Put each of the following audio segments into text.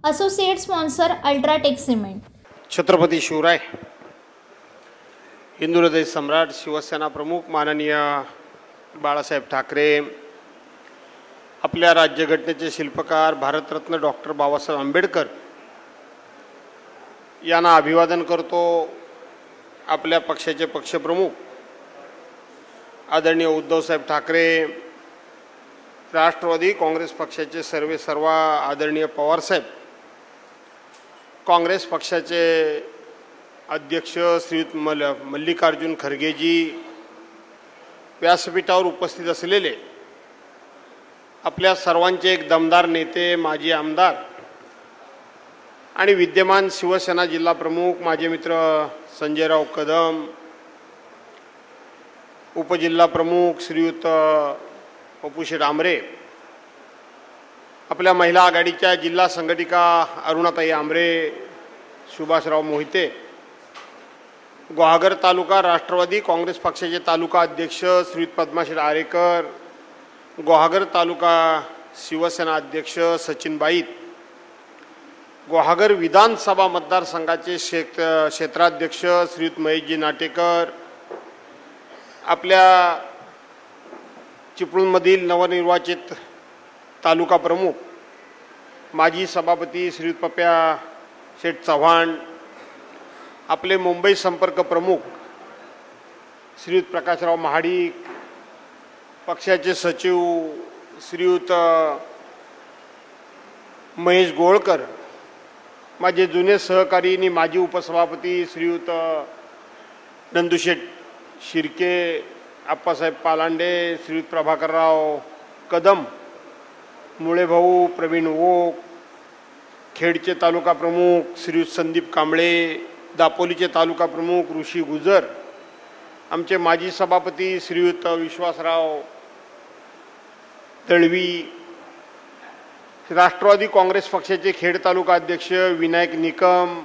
Associate sponsor UltraTech cement. Chhatrapati Shivray हिंदू हृदय सम्राट शिवसेना प्रमुख माननीय बाळासाहेब ठाकरे, आपल्या राज्यघटनेचे शिल्पकार भारतरत्न डॉक्टर बाबासाहेब आंबेडकर यांना अभिवादन करतो। आपल्या पक्षाचे पक्षप्रमुख आदरणीय उद्धवसाहेब ठाकरे, राष्ट्रवादी काँग्रेस पक्षाचे सर्व आदरणीय पवारसाहेब, काँग्रेस पक्षाचे अध्यक्ष श्रीयुत मल्लिकार्जुन खरगेजी, व्यासपीठावर उपस्थित असलेले आपल्या सर्वांचे एक दमदार नेते, माजी आमदार आणि विद्यमान शिवसेना जिल्हा प्रमुख माझे मित्र संजयराव कदम, उपजिल्हा प्रमुख श्रीयुत पपुशेठ आमरे, आपल्या महिला आघाडीच्या जिल्हा संघटिका अरुणाताई आमरे, सुभाषराव मोहिते, गुहागर तालुका राष्ट्रवादी काँग्रेस पक्षाचे तालुका अध्यक्ष श्रीयुत पद्माशेठ आरेकर, गुहागर तालुका शिवसेना अध्यक्ष सचिन बाईत, गुहागर विधानसभा मतदारसंघाचे क्षेत्राध्यक्ष श्रीयुत महेशजी नाटेकर, आपल्या चिपळूणमधील नवनिर्वाचित तालुका प्रमुख माजी सभापती श्रीयुत पप्या शेठ चव्हाण, आपले मुंबई संपर्क प्रमुख श्रीयुत प्रकाशराव महाडिक, पक्षाचे सचिव श्रीयुत महेश गोळकर, माझे जुने सहकारी आणि माजी उपसभापती श्रीयुत नंदुशेठ शिर्के, आप्पासाहेब पालांडे, श्रीयुत प्रभाकरराव कदम, मुळे भाऊ प्रवीण ओक, खेडचे तालुका प्रमुख श्रीयुत संदीप कांबळे, दापोलीचे तालुका प्रमुख ऋषी गुजर, आमचे माजी सभापती श्रीयुत विश्वासराव दळवी, राष्ट्रवादी काँग्रेस पक्षाचे खेड तालुका अध्यक्ष विनायक निकम,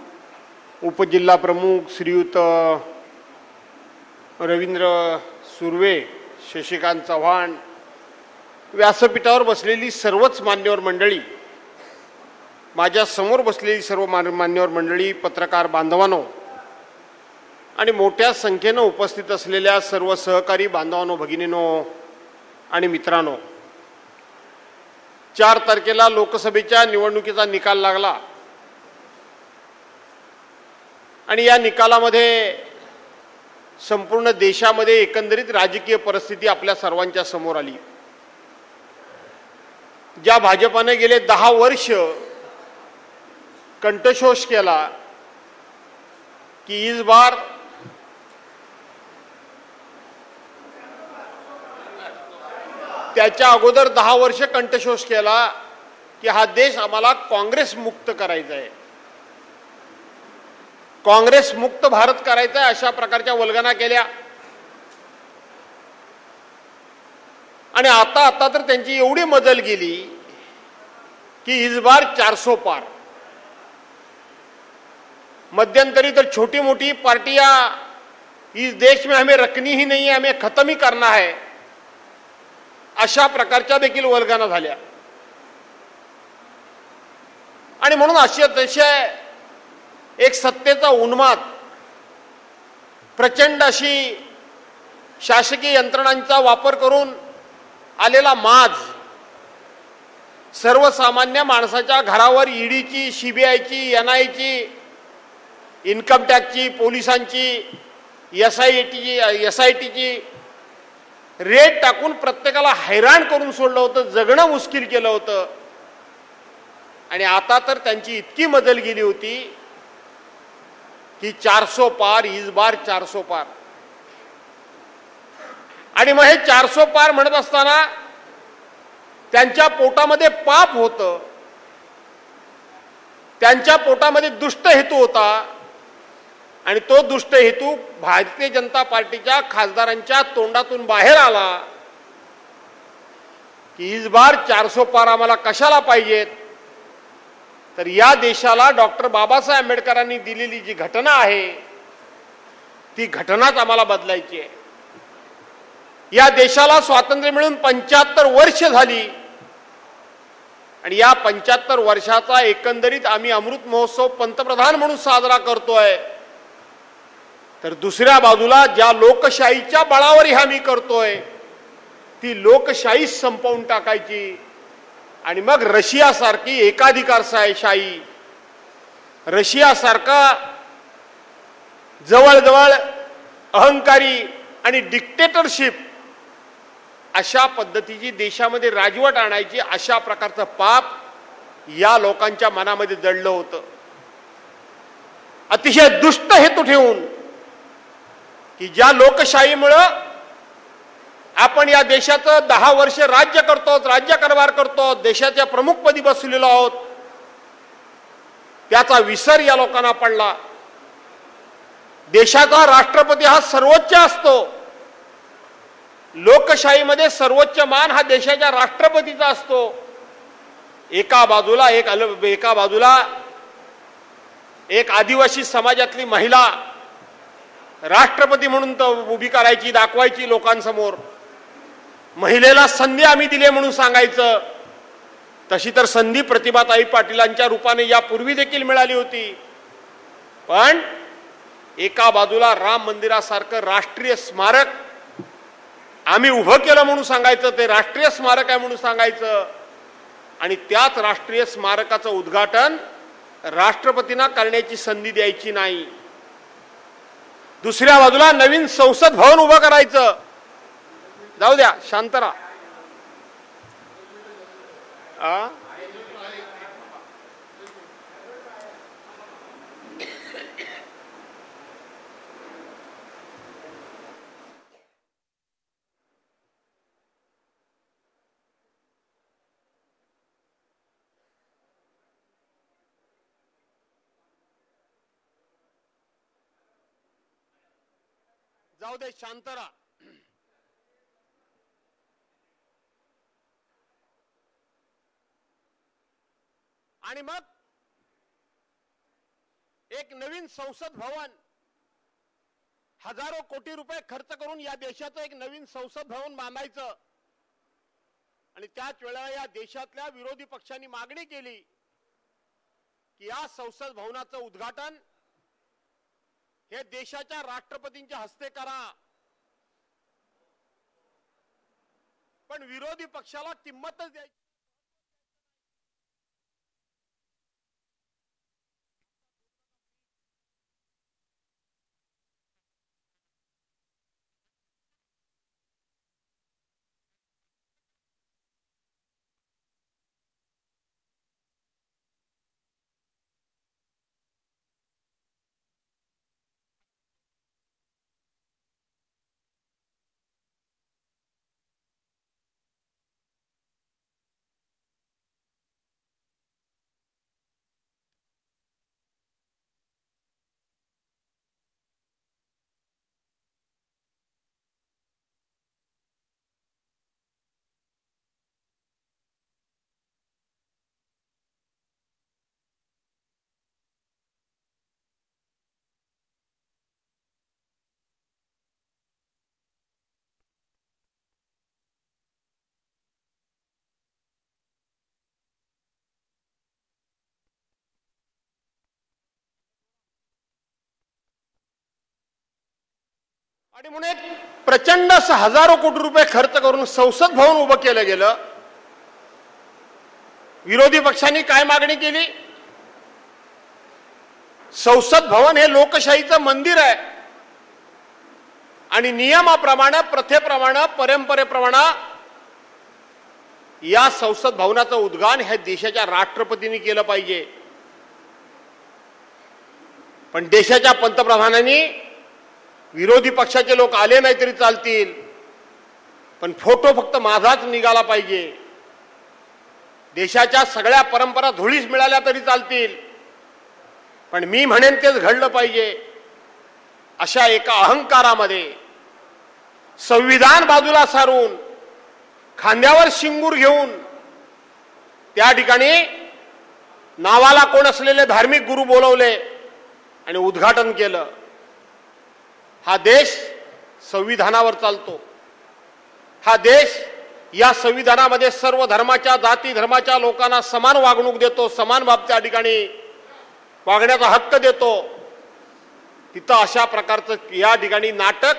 उपजिल्हा प्रमुख श्रीयुत रवींद्र सुर्वे, शशिकांत चव्हाण, व्यासपीठावर बसलेली सर्वच मान्यवर मंडळी, माझ्या समोर बसलेली सर्व मान्यवर मंडळी, पत्रकार बांधवांनो आणि मोठ्या संख्येने उपस्थित असलेल्या सर्व सहकारी बांधवांनो, भगिनींनो आणि मित्रांनो, 4 तारखेला लोकसभेच्या निवडणुकीचा निकाल लागला आणि या निकालामध्ये संपूर्ण देशामध्ये एकंदरीत राजकीय परिस्थिती आपल्या सर्वांच्या समोर आली। ज्या भाजपाने गेले 10 वर्ष कंठशोष केला की इस बार त्याच्या अगोदर 10 वर्ष कंठशोष केला की हा देश आम्हाला काँग्रेस मुक्त करायचा आहे, काँग्रेस मुक्त भारत करायचा आहे, अशा प्रकारच्या वल्गना केल्या आणि आता तर त्यांची एवढी मजल गेली कि इस बार 400 पार। मध्यंतरी तर छोटी मोटी पार्टियां इस देश में हमें रखनी ही नहीं है, हमें खत्म ही करना है, अशा प्रकारच्या देखील वल्गना झाल्या आणि म्हणून अतिशय एक सत्तेचा उन्माद, प्रचंड अशी शासकीय यंत्रणांचा वापर करून आलेला माज, सर्वसामान्य माणसाच्या घरावर ईडीची, सीबीआयची, एनआयची, इन्कम टॅक्सची, पोलिसांची, एसआयटीची रेट टाकून प्रत्येकाला हैराण करून सोडलं होतं, जगणं मुश्किल केलं होतं आणि आता तर त्यांची इतकी मजल गेली होती की 400 पार, इस बार 400 पार। आणि मग हे 400 पार म्हणत असताना त्यांच्या पोटामध्ये पाप होतं, त्यांच्या पोटामध्ये दुष्ट हेतू होता आणि तो दुष्ट हेतू भारतीय जनता पार्टीच्या खासदारांच्या तोंडातून बाहेर आला की इस बार 400 पार आम्हाला कशाला पाहिजेत, तर या देशाला डॉक्टर बाबासाहेब आंबेडकरांनी दिलेली जी घटना आहे ती घटनाच आम्हाला बदलायची आहे। या देशाला स्वातंत्र्य मिळून 75 वर्ष झाली आणि या 75 वर्षाचा एकंदरीत आम्ही अमृत महोत्सव पंतप्रधान म्हणून साजरा करतोय, तर दुसऱ्या बाजूला ज्या लोकशाहीच्या बळावर आम्ही करतोय ती लोकशाही संपवून टाकायची आणि मग रशियासारखी एकाधिकारशाही, रशियासारखा जवळजवळ अहंकारी आणि डिक्टेटरशिप अशा पद्धतीची देशामध्ये राजवट आणायची, अशा प्रकारचं पाप या लोकांच्या मनामध्ये दडलं होतं. अतिशय दुष्ट हेतू ठेवून की ज्या लोकशाहीमुळं आपण या देशाचं 10 वर्ष राज्य करतो, राज्यकारभार करतो, देशाच्या प्रमुखपदी बसलेलो आहोत, त्याचा विसर या लोकांना पडला. देशाचा राष्ट्रपती हा सर्वोच्च असतो. लोकशाहीमध्ये सर्वोच्च मान हा देशाच्या राष्ट्रपतीचा असतो. एका बाजूला एक आदिवासी समाजातली महिला राष्ट्रपती म्हणून उभी करायची, दाखवायची लोकांसमोर. महिलेला संधी आम्ही दिली म्हणून सांगायचं. तशी तर संधी प्रतिभाताई पाटीलांच्या रूपाने यापूर्वी देखील मिळाली होती. पण एका बाजूला राम मंदिरासारखं राष्ट्रीय स्मारक आम्ही उभं केलं म्हणून सांगायचं, ते राष्ट्रीय स्मारक आहे म्हणून सांगायचं, आणि त्याच राष्ट्रीय स्मारकाचं उद्घाटन राष्ट्रपतींना करण्याची संधी द्यायची नाही. दुसऱ्या बाजूला नवीन संसद भवन उभं करायचं. जाऊ द्या, शांत राहा. जाऊ दे, शांत राहा. आणि मग एक नवीन संसद भवन, हजारो कोटी रुपये खर्च करून या देशाचं एक नवीन संसद भवन बांधायचं. आणि त्याच वेळेला या देशातल्या विरोधी पक्षांनी मागणी केली की या संसद भवनाचं उद्घाटन हे देशाच्या राष्ट्रपतींच्या हस्ते करा. पण विरोधी पक्षाला किंमतच द्यायची. आणि म्हणून एक प्रचंड हजारो कोटी रुपये खर्च करून संसद भवन उभं केलं गेलं. विरोधी पक्षांनी काय मागणी केली? संसद भवन हे लोकशाहीचं मंदिर आहे आणि नियमाप्रमाणे, प्रथेप्रमाणे, परंपरेप्रमाणे या संसद भवनाचं उद्घाटन हे देशाच्या राष्ट्रपतींनी केलं पाहिजे. पण देशाच्या पंतप्रधानांनी विरोधी पक्षाचे लोक आले नाही तरी चालतील, पण फोटो फक्त माझाच निघाला पाहिजे. देशाच्या सगळ्या परंपरा धुळीस मिळाल्या तरी चालतील, पण मी म्हणेन तेच घडलं पाहिजे. अशा एका अहंकारामध्ये संविधान बाजूला सारून खांद्यावर शिंगूर घेऊन त्या ठिकाणी नावाला कोण असलेले धार्मिक गुरु बोलवले आणि उद्घाटन केलं. हा देश संविधानावर चालतो. हा देश या संविधानामध्ये सर्व धर्माच्या जाती धर्माच्या लोकांना समान वागणूक देतो, समान बाब त्या ठिकाणी वागण्याचा हक्क देतो, तिथं अशा प्रकारचं या ठिकाणी नाटक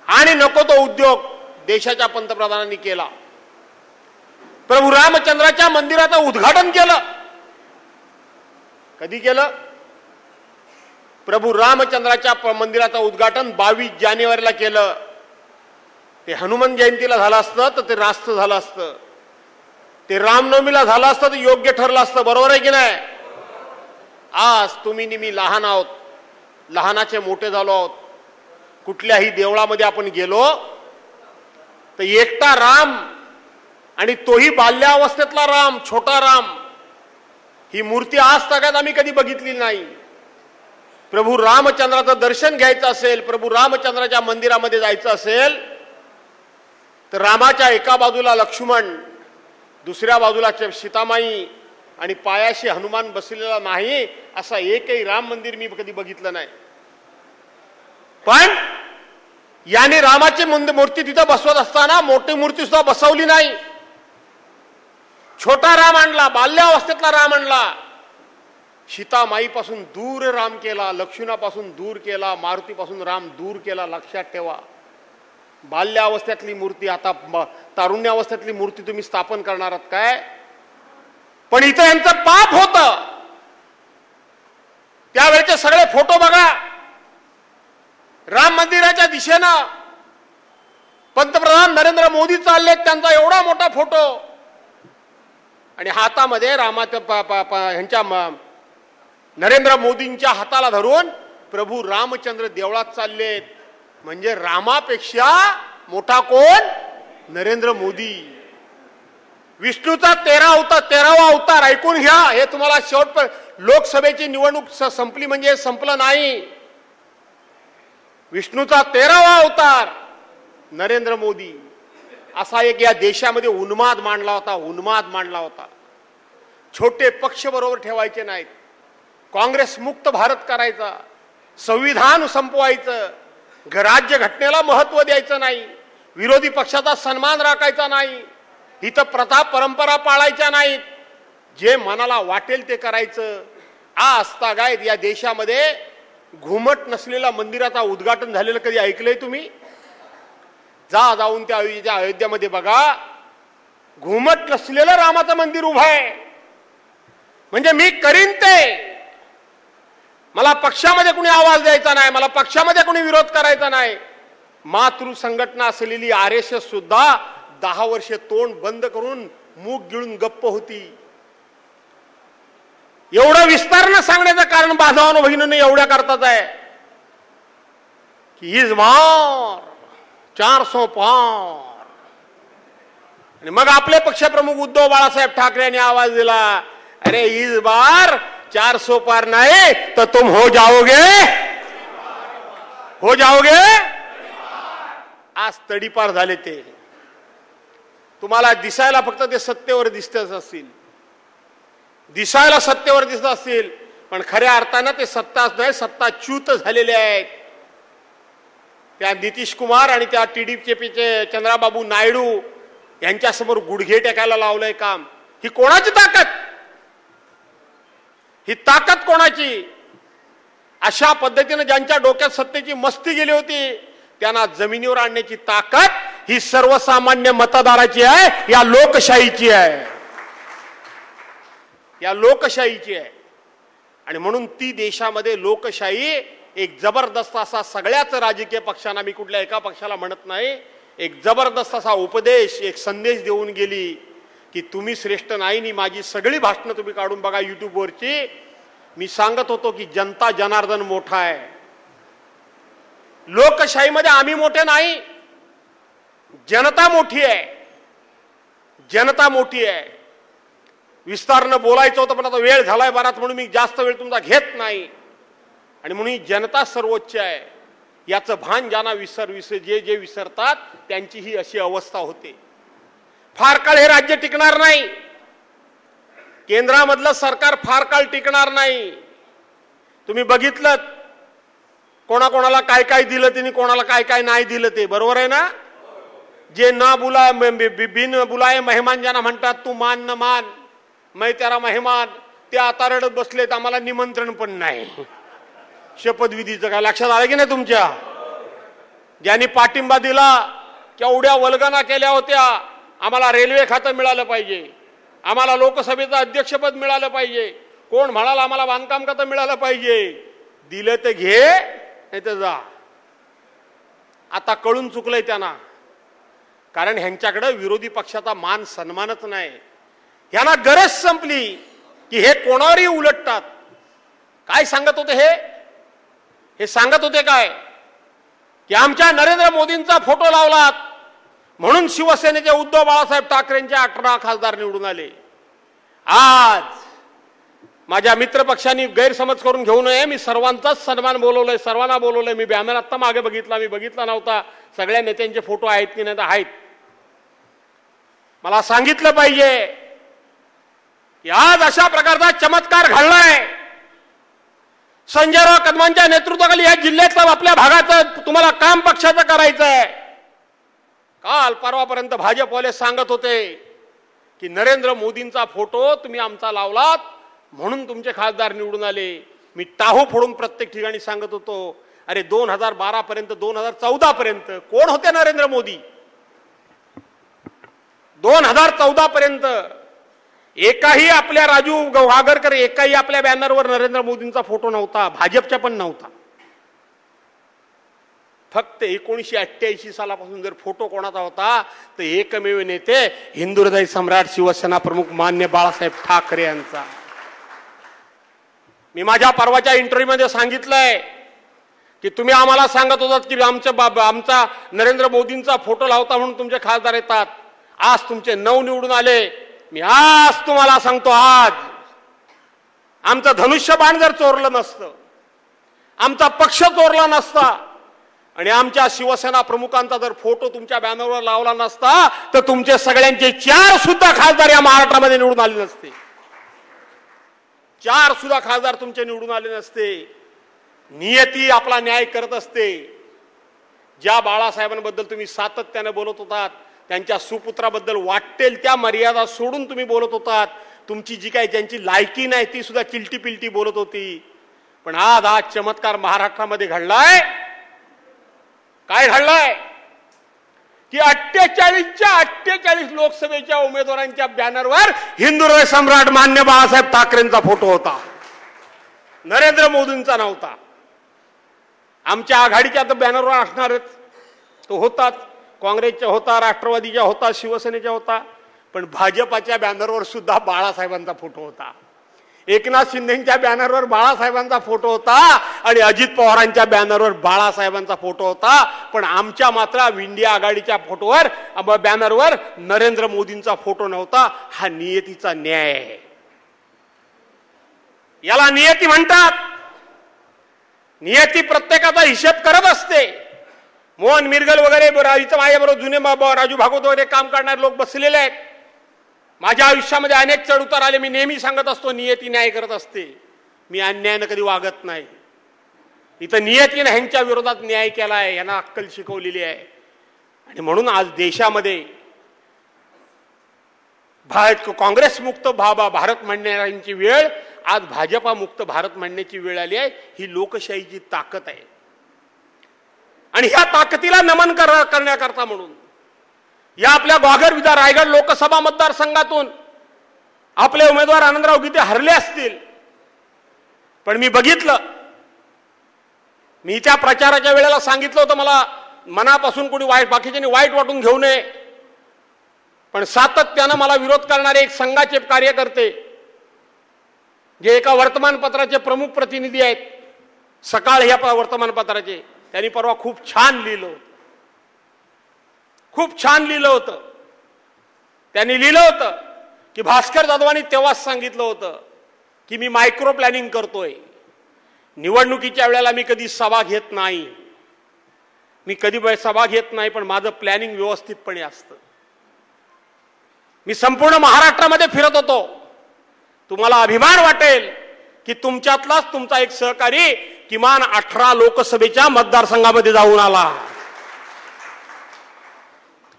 आणि नको तो उद्योग देशाच्या पंतप्रधानांनी केला. प्रभू रामचंद्राच्या मंदिराचं उद्घाटन केलं. कधी केलं? प्रभू रामचंद्राच्या मंदिराचं उद्घाटन 22 जानेवारीला केलं. ते हनुमान जयंतीला झालं असतं तर ते रास्त झालं असतं, ते रामनवमीला झालं असतं तर योग्य ठरलं असतं. बरोबर आहे की नाही? आज तुम्ही नेहमी लहान आहोत, लहानाचे मोठे झालो आहोत. कुठल्याही देवळामध्ये आपण गेलो तर एकटा राम आणि तोही बाल्यावस्थेतला राम, छोटा राम, ही मूर्ती आज तगात आम्ही कधी बघितली नाही. प्रभू रामचंद्राचं दर्शन घ्यायचं असेल, प्रभू रामचंद्राच्या मंदिरामध्ये जायचं असेल तर रामाच्या एका बाजूला लक्ष्मण, दुसऱ्या बाजूला सीतामाई आणि पायाशी हनुमान बसलेला नाही असा एकही राम मंदिर मी कधी बघितलं नाही. पण याने रामाची मूर्ती तिथं बसवत असताना मोठी मूर्ती सुद्धा बसवली नाही. छोटा राम आणला, बाल्यावस्थेतला राम आणला. सीतामाईपासून दूर राम केला, लक्ष्मणापासून दूर केला, मारुतीपासून राम दूर केला. लक्षात ठेवा, बाल्यावस्थेतली मूर्ती आता तारुण्यावस्थेतली मूर्ती तुम्ही स्थापन करणार आहात काय? पण इथं यांचं पाप होतं. त्यावेळेचे सगळे फोटो बघा. राम मंदिराच्या दिशेनं पंतप्रधान नरेंद्र मोदी चाललेत, त्यांचा एवढा मोठा फोटो आणि हातामध्ये ह्यांच्या नरेंद्र मोदींच्या हाताला धरून प्रभू रामचंद्र देवळात चाललेत. म्हणजे रामापेक्षा मोठा कोण? नरेंद्र मोदी. विष्णूचा 13वा अवतार ऐकून घ्या. हे तुम्हाला शेवट लोकसभेची निवडणूक संपली म्हणजे संपलं नाही. विष्णूचा 13वा अवतार नरेंद्र मोदी. असा एक या देशामध्ये उन्माद मांडला होता, उन्माद मांडला होता. छोटे पक्ष बरोबर ठेवायचे नाहीत, काँग्रेस मुक्त भारत करायचा, संविधान संपवायचं, राज्य घटनेला महत्व द्यायचं नाही, विरोधी पक्षाचा सन्मान राखायचा नाही, इथं प्रथा परंपरा पाळायच्या नाहीत, जे मनाला वाटेल ते करायचं. आज तागायत या देशामध्ये घुमट नसलेल्या मंदिराचा उद्घाटन झालेलं कधी ऐकलंय तुम्ही? जाऊन त्या अयोध्यामध्ये बघा, घुमट नसलेलं रामाचं मंदिर उभं आहे. म्हणजे मी करीन ते, मला पक्षामध्ये कोणी आवाज द्यायचा नाही, मला पक्षामध्ये कोणी विरोध करायचा नाही. मातृ संघटना असलेली RSS सुद्धा 10 वर्षे तोंड बंद करून मूग गिळून गप्प होती. एवढं विस्तारानं सांगण्याचं कारण भावानो बहिणींनो एवढ्या करतात आहे की इस बार 400 पार. आणि मग आपले पक्षप्रमुख उद्धव बाळासाहेब ठाकरे यांनी आवाज दिला, अरे इस बार 400 पार नहीं तो तुम हो जाओगे, हो जाओगे. आज तडीपार झाले ते. तुम्हाला दिसायला फक्त ते सत्तेवर दिसतच असतील, दिसायला सत्तेवर दिसत असतील, पण खऱ्या अर्थानं ते सत्ताच नाही, सत्ताच्युत झालेले आहेत. त्या नितीश कुमार आणि त्या TDPचे चंद्राबाबू नायडू यांच्यासमोर गुडघे टेकायला लावलंय काम. ही कोणाची ताकद? ही ताकद कोणाची? अशा पद्धतीने ज्यांच्या डोक्यात सत्तेची मस्ती गेली होती त्यांना जमिनीवर आणण्याची ताकद ही सर्वसामान्य मतदाराची आहे, या लोकशाहीची आहे, या लोकशाहीची आहे. आणि म्हणून ती देशामध्ये लोकशाही एक जबरदस्त असा सगळ्याच राजकीय पक्षांना, मी कुठल्या एका पक्षाला म्हणत नाही, एक जबरदस्त असा उपदेश, एक संदेश देऊन गेली की तुम्ही श्रेष्ठ नाही. नी माझी सगळी भाषणं तुम्ही काढून बघा युट्यूबवरची. मी सांगत होतो की जनता जनार्दन मोठा आहे. लोकशाहीमध्ये आम्ही मोठे नाही, जनता मोठी आहे, जनता मोठी आहे. विस्तारानं बोलायचं होतं पण आता वेळ झालाय बराच, म्हणून मी जास्त वेळ तुमचा घेत नाही. आणि म्हणून जनता सर्वोच्च आहे याचं भान ज्यांना जे विसरतात त्यांची ही अशी अवस्था होते. फार काळ हे राज्य टिकणार नाही, केंद्रामधलं सरकार फार काळ टिकणार नाही. तुम्ही बघितलं कोणाकोणाला काय काय दिलं त्यांनी, कोणाला काय काय नाही दिलं ते, बरोबर आहे ना? जे ना बिन बुलाए मेहमान ज्यांना म्हणतात, तू मान न मान मै तेरा मेहमान, ते आता रडत बसलेत, आम्हाला निमंत्रण पण नाही. शपथविधीचं काय लक्षात आलं की नाही तुमच्या? ज्यांनी पाठिंबा दिला, केवढ्या वल्गना केल्या होत्या, आम्हाला रेल्वे खातं मिळालं पाहिजे, आम्हाला लोकसभेचं अध्यक्षपद मिळालं पाहिजे, कोण म्हणाला आम्हाला बांधकाम खातं मिळालं पाहिजे. दिलं तर घे, नाही तर जा. आता कळून चुकलंय त्यांना, कारण ह्यांच्याकडे विरोधी पक्षाचा मान सन्मानच नाही. ह्यांना गरज संपली की हे कोणावरही उलटतात. काय सांगत होते हे सांगत होते काय की आमच्या नरेंद्र मोदींचा फोटो लावलात म्हणून शिवसेनेचे उद्धव बाळासाहेब ठाकरेंचे 18 खासदार निवडून आले. आज माझ्या मित्रपक्षांनी गैरसमज करून घेऊ नये, मी सर्वांचाच सन्मान बोलवलंय, सर्वांना बोलवलंय. मी बॅनर आत्ता मागे बघितला, मी बघितला नव्हता सगळ्या नेत्यांचे फोटो आहेत की नाही तर आहेत. मला सांगितलं पाहिजे की आज अशा प्रकारचा चमत्कार घडलाय. संजयराव कदमांच्या नेतृत्वाखाली या जिल्ह्यातलं आपल्या भागाचं तुम्हाला काम पक्षाचं करायचंय. काल परवापर्यंत भाजपवाले सांगत होते की नरेंद्र मोदींचा फोटो तुम्ही आमचा लावलात म्हणून तुमचे खासदार निवडून आले. मी टाहो फोडून प्रत्येक ठिकाणी सांगत होतो, अरे 2012 पर्यंत 2014 पर्यंत कोण होते नरेंद्र मोदी? 2014 पर्यंत एकाही आपल्या राजू गव्हागरकर एकाही आपल्या बॅनरवर नरेंद्र मोदींचा फोटो नव्हता, भाजपच्या पण नव्हता. फक्त 1988 सालापासून जर फोटो कोणाचा होता तर एकमेव नेते हिंदू हृदय सम्राट शिवसेना प्रमुख मान्य बाळासाहेब ठाकरे यांचा. मी माझ्या परवाच्या इंटरव्ह्यूमध्ये सांगितलंय की तुम्ही आम्हाला सांगत होतात की आमचा नरेंद्र मोदींचा फोटो लावता म्हणून तुमचे खासदार येतात. आज तुमचे 9 निवडून आले. मी आज तुम्हाला सांगतो, आज आमचं धनुष्यबाण जर चोरलं नसतं, आमचा पक्ष चोरला नसता आणि आमच्या शिवसेना प्रमुखांचा जर फोटो तुमच्या बॅनरवर लावला नसता तर तुमचे सगळ्यांचे 4 सुद्धा खासदार या महाराष्ट्रामध्ये निवडून आले नसते. 4 सुद्धा खासदार तुमचे निवडून आले नसते. नियती आपला न्याय करत असते. ज्या बाळासाहेबांबद्दल तुम्ही सातत्याने बोलत होतात, त्यांच्या सुपुत्राबद्दल वाटेल त्या मर्यादा सोडून तुम्ही बोलत होतात. तुमची जी काही ज्यांची लायकी नाही ती सुद्धा चिलटी पिलटी बोलत होती. पण आज चमत्कार महाराष्ट्रामध्ये घडलाय. काय घडलाय की 48च्या 48 लोकसभेच्या उमेदवारांच्या बॅनरवर हिंदू हृदय सम्राट मान्य बाळासाहेब ठाकरेंचा फोटो होता, नरेंद्र मोदींचा नव्हता. आमच्या आघाडीच्या तर बॅनरवर असणारच, तो होताच, काँग्रेसच्या होता, राष्ट्रवादीच्या होता, शिवसेनेच्या होता. पण भाजपाच्या बॅनरवर सुद्धा बाळासाहेबांचा फोटो होता. एकनाथ शिंदेच्या बॅनरवर बाळासाहेबांचा फोटो होता आणि अजित पवारांच्या बॅनरवर बाळासाहेबांचा फोटो होता. पण आमच्या मात्र इंडिया आघाडीच्या फोटोवर बॅनरवर नरेंद्र मोदींचा फोटो नव्हता. हा नियतीचा न्याय आहे. याला नियती म्हणतात. नियती प्रत्येकाचा हिशेब करत असते. मोहन मिरगल वगैरे माझ्याबरोबर जुने राजू भागवत वगैरे काम करणारे लोक बसलेले आहेत. माझ्या आयुष्यामध्ये अनेक चढ उतार आले. मी नेहमी सांगत असतो, नियती न्याय करत असते. मी अन्यायानं कधी वागत नाही. इथं नियतीनं ह्यांच्या विरोधात न्याय केला आहे, यांना अक्कल शिकवलेली आहे. आणि म्हणून आज देशामध्ये काँग्रेस मुक्त भारत म्हणण्याची वेळ, आज भाजपा मुक्त भारत म्हणण्याची वेळ आली आहे. ही लोकशाहीची ताकद आहे. आणि ह्या ताकदीला नमन करण्याकरता म्हणून या आपल्या ग्वाघर विधान रायगड लोकसभा मतदारसंघातून आपले उमेदवार आनंदराव गीते हरले असतील. पण मी बघितलं, मी त्या प्रचाराच्या वेळेला सांगितलं होतं, मला मनापासून कोणी बाकीच्यांनी वाईट वाटून घेऊ नये. पण सातत्यानं मला विरोध करणारे एक संघाचे कार्यकर्ते जे एका वर्तमानपत्राचे प्रमुख प्रतिनिधी आहेत, सकाळ ह्या वर्तमानपत्राचे, त्यांनी परवा खूप छान लिहिलं होतं. खूप छान लिहिलं होतं. त्यांनी लिहिलं होतं की भास्कर जाधवांनी तेव्हाच सांगितलं होतं की मी मायक्रो प्लॅनिंग करतोय. निवडणुकीच्या वेळेला मी कधी सभा घेत नाही, मी कधी सभा घेत नाही, पण माझं प्लॅनिंग व्यवस्थितपणे असतं. मी संपूर्ण महाराष्ट्रामध्ये फिरत होतो. तुम्हाला अभिमान वाटेल की तुमच्यातलाच तुमचा एक सहकारी किमान 18 लोकसभेच्या मतदारसंघामध्ये जाऊन आला.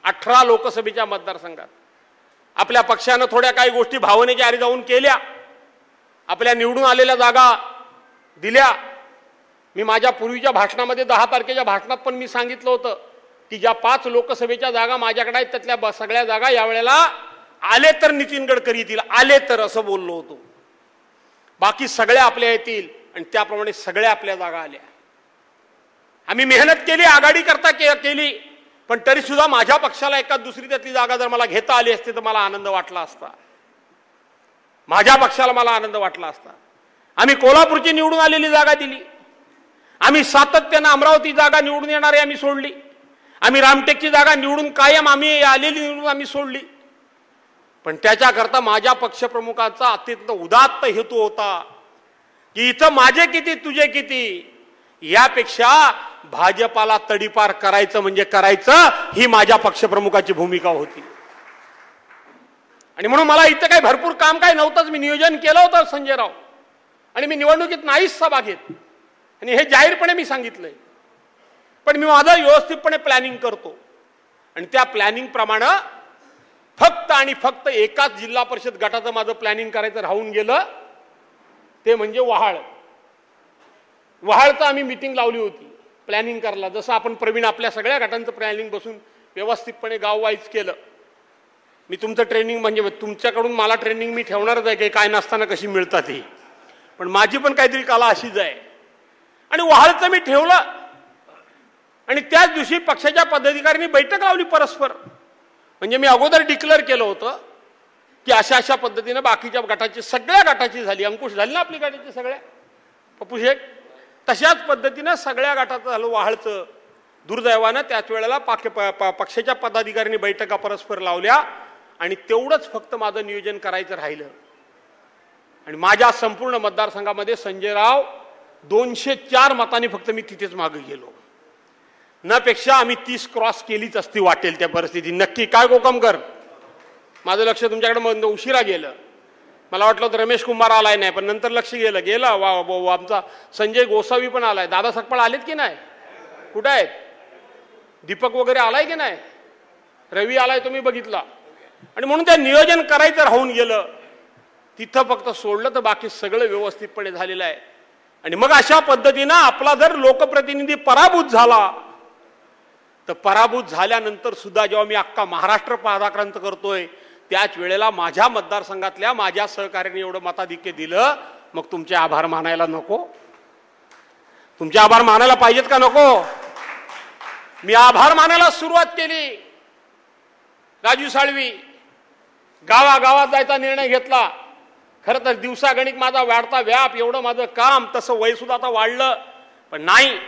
18 लोकसभेच्या मतदारसंघात आपल्या पक्षानं थोड्या काही गोष्टी भावनेच्या आरी जाऊन केल्या, आपल्या निवडून आलेल्या जागा दिल्या. मी माझ्या पूर्वीच्या भाषणामध्ये 10 तारखेच्या भाषणात पण मी सांगितलं होतं की ज्या 5 लोकसभेच्या जागा माझ्याकडे आहेत त्यातल्या सगळ्या जागा यावेळेला आले तर नितीन गडकरी येतील, आले तर असं बोललो होतो. बाकी सगळ्या आपल्या येतील आणि त्याप्रमाणे सगळ्या आपल्या जागा आल्या. आम्ही मेहनत केली, आघाडी करता केली, पण तरी सुद्धा माझ्या पक्षाला एका दुसरी त्यातली जागा जर मला घेता आली असती तर मला आनंद वाटला असता. माझ्या पक्षाला मला आनंद वाटला असता. आम्ही कोल्हापूरची निवडून आलेली जागा दिली. आम्ही सातत्यानं अमरावती जागा निवडून येणारी आम्ही सोडली. आम्ही रामटेकची जागा निवडून कायम आम्ही आलेली निवडून आम्ही सोडली. पण त्याच्याकरता माझ्या पक्षप्रमुखांचा अत्यंत उदात्त हेतू होता की इथं माझे किती तुझे किती, यापेक्षा भाजपाला तडीपार करायचं म्हणजे करायचं, ही माझ्या पक्षप्रमुखाची भूमिका होती. आणि म्हणून मला इथं काही भरपूर काम काय नव्हतंच. मी नियोजन केलं होतं संजय राव, आणि मी निवडणुकीत नाहीच सभा घेत, आणि हे जाहीरपणे मी सांगितलंय. पण मी माझं व्यवस्थितपणे प्लॅनिंग करतो, आणि त्या प्लॅनिंग प्रमाणे फक्त आणि फक्त एकाच जिल्हा परिषद गटाचं माझं प्लॅनिंग करायचं राहून गेलं, ते म्हणजे वहाळ. वहाळचं आम्ही मीटिंग लावली होती प्लॅनिंग करायला. जसं आपण प्रवीण आपल्या सगळ्या गटांचं प्लॅनिंग बसून व्यवस्थितपणे गाव वाईज केलं. मी तुमचं ट्रेनिंग म्हणजे तुमच्याकडून मला ट्रेनिंग मी ठेवणारच आहे की काय नसताना कशी मिळतात ही, पण माझी पण काहीतरी कला अशीच आहे. आणि वहाळचं मी ठेवलं, आणि त्याच दिवशी पक्षाच्या पदाधिकाऱ्यांनी बैठक लावली परस्पर. म्हणजे मी अगोदर डिक्लेअर केलं होतं की अशा अशा पद्धतीने बाकीच्या गटाची, सगळ्या गटाची झाली, अंकुश झाली ना आपली गटाची सगळ्या, पप्पू शेख, तशाच पद्धतीनं सगळ्या गटाचं झालं वहाळचं. दुर्दैवानं त्याच वेळेला पक्षाच्या पदाधिकाऱ्यांनी बैठका परस्पर लावल्या, आणि तेवढंच फक्त माझं नियोजन करायचं राहिलं. आणि माझ्या संपूर्ण मतदारसंघामध्ये संजय राव 204 मतांनी फक्त मी तिथेच मागे गेलो. न पेक्षा आम्ही 30 क्रॉस केलीच असती वाटेल त्या परिस्थिती. नक्की काय कोकमकर, माझं लक्ष तुमच्याकडे उशिरा गेलं. मला वाटलं होतं रमेश कुमार आलाय नाही, पण नंतर लक्ष गेलं आमचा संजय गोसावी पण आलाय. दादा सकपाळ आलेत की नाही, कुठं आहेत? दीपक वगैरे आलाय की नाही? रवी आलाय, तुम्ही बघितला. आणि म्हणून ते नियोजन करायचं राहून गेलं. तिथं फक्त सोडलं तर बाकी सगळं व्यवस्थितपणे झालेलं आहे. आणि मग अशा पद्धतीनं आपला जर लोकप्रतिनिधी पराभूत झाला, तर पराभूत झाल्यानंतर सुद्धा जेव्हा मी अख्खा महाराष्ट्र पादाक्रांत करतोय, त्याच वेळेला माझ्या मतदारसंघातल्या माझ्या सहकार्याने एवढं मताधिक्य दिलं, मग तुमचे आभार मानायला नको? तुमचे आभार मानायला पाहिजेत का नको? मी आभार मानायला सुरुवात केली. राजू साळवी गावागावात जायचा निर्णय घेतला. खरं तर दिवसागणिक माझा वाढता व्याप, एवढं माझं काम, तसं वय सुद्धा आता वाढलं, पण नाही,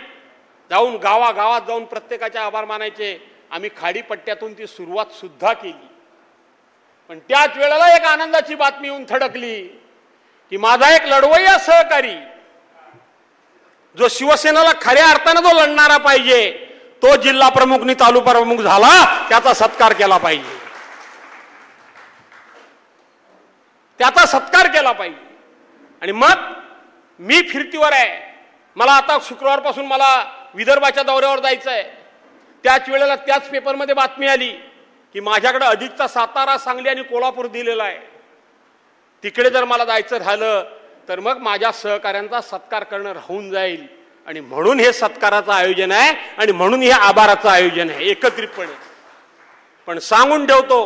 जाऊन गावागावात जाऊन प्रत्येकाचे आभार मानायचे. आम्ही खाडीपट्ट्यातून ती सुरुवात सुद्धा केली. पण त्याच वेळेला एक आनंदाची बातमी येऊन थडकली की माझा एक लढवय्या सहकारी, जो शिवसेनेला खऱ्या अर्थानं जो लढणारा पाहिजे, तो जिल्हा प्रमुख नि तालुका प्रमुख झाला, त्याचा सत्कार केला पाहिजे. त्याचा सत्कार केला पाहिजे. आणि मग मी फिरतीवर आहे. मला आता शुक्रवारपासून मला विदर्भाच्या दौऱ्यावर जायचं आहे. त्याच वेळेला त्याच पेपरमध्ये बातमी आली की माझ्याकडे अधिकचा सातारा, सांगली आणि कोल्हापूर दिलेला आहे. तिकडे जर मला जायचं राहिलं तर मग माझ्या सहकाऱ्यांचा सत्कार करणं राहून जाईल. आणि म्हणून हे सत्काराचं आयोजन आहे, आणि म्हणून हे आभाराचं आयोजन आहे एकत्रितपणे. पण सांगून ठेवतो,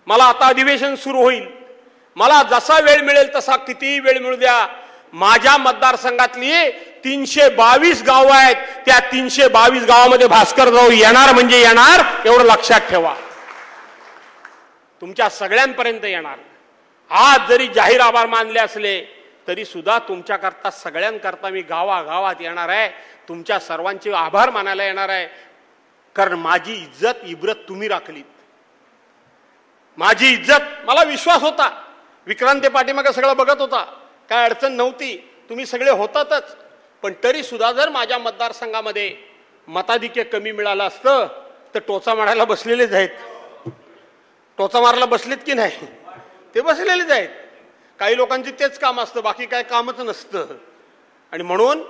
मला आता अधिवेशन सुरू होईल, मला जसा वेळ मिळेल तसा, कितीही वेळ मिळू द्या, माझ्या मतदारसंघातली 322 गावं आहेत. त्या 322 गावामध्ये भास्करराव येणार म्हणजे येणार, एवढं लक्षात ठेवा. तुमच्या सगळ्यांपर्यंत येणार. आज जरी जाहीर आभार मानले असले तरी सुद्धा तुमच्याकरता, सगळ्यांकरता मी गावागावात येणार आहे. तुमच्या सर्वांचे आभार मानायला येणार आहे. कारण माझी इज्जत इब्रत तुम्ही राखलीत. माझी इज्जत, मला विश्वास होता, विक्रांत पाठीमागे सगळं बघत होता, काय अडचण नव्हती, तुम्ही सगळे होतातच. पण तरी सुद्धा जर माझ्या मतदारसंघामध्ये मताधिक्य कमी मिळालं असतं तर टोचा मारायला बसलेलेच आहेत. टोचा मारायला बसलेत की नाही? ते बसलेलेच आहेत. काही लोकांची तेच काम असतं, बाकी काय कामच नसतं. आणि म्हणून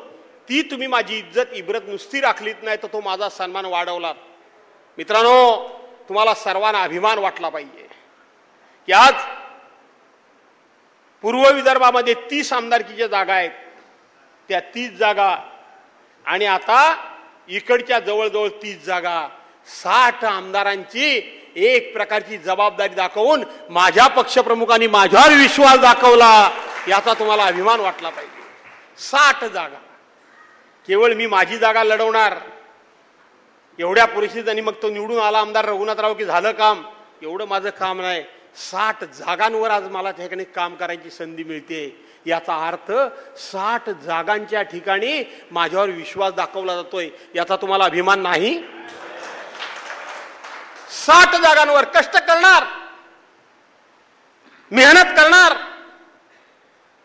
ती तुम्ही माझी इज्जत इब्रत नुसती राखलीत नाही, तर तो माझा सन्मान वाढवलात. मित्रांनो, तुम्हाला सर्वांना अभिमान वाटला पाहिजे की आज पूर्व विदर्भामध्ये 30 आमदारकीच्या जागा आहेत, त्या 30 जागा आणि आता इकडच्या जवळजवळ 30 जागा, 60 आमदारांची एक प्रकारची जबाबदारी दाखवून माझ्या पक्षप्रमुखांनी माझ्यावर विश्वास दाखवला, याचा तुम्हाला अभिमान वाटला पाहिजे. 60 जागा केवळ मी माझी जागा लढवणार एवढ्या परिस्थितीत, मग तो निवडून आला आमदार रघुनाथराव की झालं काम, एवढं माझं काम नाही. 60 जागांवर आज मला त्या ठिकाणी काम करायची संधी मिळते, याचा अर्थ 60 जागांच्या ठिकाणी माझ्यावर विश्वास दाखवला जातोय, याचा तुम्हाला अभिमान नाही? 60 जागांवर कष्ट करणार, मेहनत करणार.